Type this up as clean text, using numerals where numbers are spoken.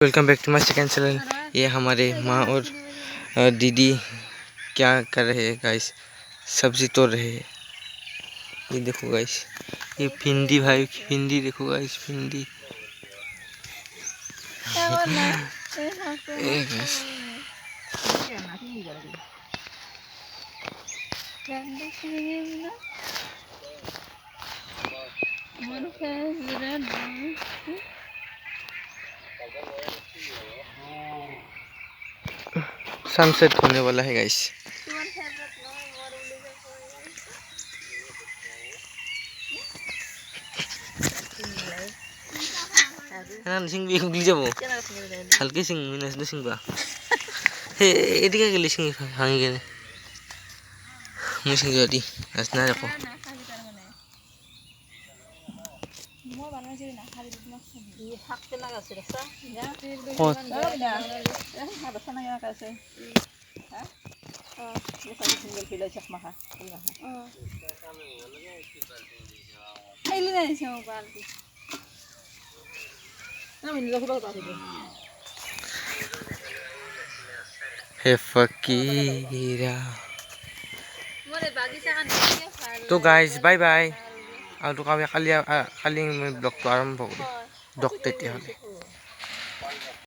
Welcome back to my second channel. ये हमारे माँ और दीदी क्या कर रहे हैं गाइस, सब्जी तोड़ रहे हैं। ये देखो गाइस, ये भिंडी भाई, भिंडी देखो गाइस, भिंडी। सनसेट होने वाला है गाइस। सिंह भी उगली जाबो हल्के सिंह मिनस सिंह बा हे एदिके गेले सिंह भांगी गेले मुसिंह जदी असना रखो हे फकीरा। तो गाइस बाय बाय। আৰু তো কালি ব্লগটো আৰম্ভ কৰোঁ।